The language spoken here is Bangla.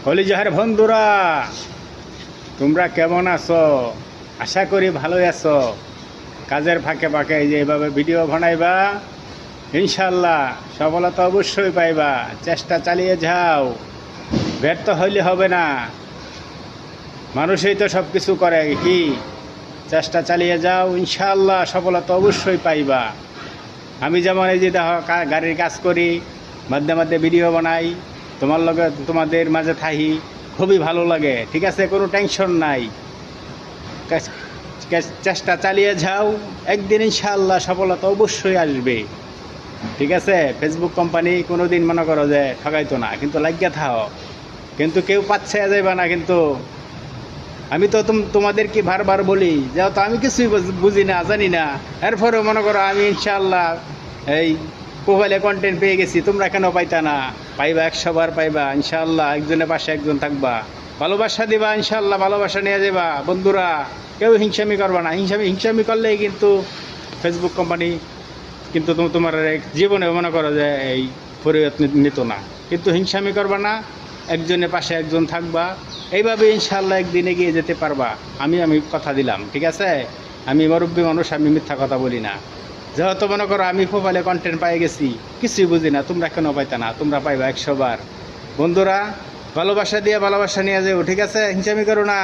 কলিজার বন্ধুরা, তোমরা কেমন আছো? আশা করি ভালোই আছো। কাজের ফাঁকে ফাঁকে এই যে এভাবে ভিডিও বানাইবা, ইনশাল্লাহ সফলতা অবশ্যই পাইবা। চেষ্টা চালিয়ে যাও, ব্যর্থ হইলে হবে না। মানুষই তো সব কিছু করে, কি চেষ্টা চালিয়ে যাও, ইনশাল্লাহ সফলতা অবশ্যই পাইবা। আমি যেমন এই যে দেখো গাড়ির কাজ করি, মধ্যে মধ্যে ভিডিও বানাই, তোমার লগে তোমাদের মাঝে থাকি, খুবই ভালো লাগে। ঠিক আছে, কোনো টেনশন নাই। চেষ্টা চালিয়ে যাও, একদিন ইনশাআল্লাহ সফলতা অবশ্যই আসবে। ঠিক আছে, ফেসবুক কোম্পানি কোনো দিন মনে করো যে ঠকাইতো না, কিন্তু লাগিয়া থাও, কিন্তু কেউ পাচ্ছে যাইবা না। কিন্তু আমি তো তোমাদের কি বারবার বলি, যাও তো আমি কিছুই বুঝি না, জানি না, এরপরেও মনে করো আমি ইনশাআল্লাহ এই প্রোফাইলে কন্টেন্ট পেয়ে গেছি। তোমরা কেন পাইতা না? পাইবা, 100 বার পাইবা ইনশাআল্লাহ। একজনের পাশে একজন থাকবা, ভালোবাসা দিবা, ইনশাআল্লাহ ভালোবাসা নিয়ে যাবা। বন্ধুরা, কেউ হিংসামি করবা না। হিংসামি করলেই কিন্তু ফেসবুক কোম্পানি কিন্তু তোমার জীবনে মনে করো যে এই পরিবর্তন নিত না। কিন্তু হিংসামি করবা না, একজনের পাশে একজন থাকবা, এইভাবে ইনশাআল্লাহ একদিন এগিয়ে যেতে পারবা। আমি কথা দিলাম, ঠিক আছে? আমি মুরব্বী মানুষ, আমি মিথ্যা কথা বলি না। যেহেতু মনে করো আমি প্রোফাইলে কন্টেন্ট পাই গেছি, কিছুই বুঝি না, তোমরা কেন পাইতা না? তোমরা পাইবা 100 বার। বন্ধুরা, ভালোবাসা দিয়ে ভালোবাসা নিয়ে যাও, ঠিক আছে? হিংসামি করো না।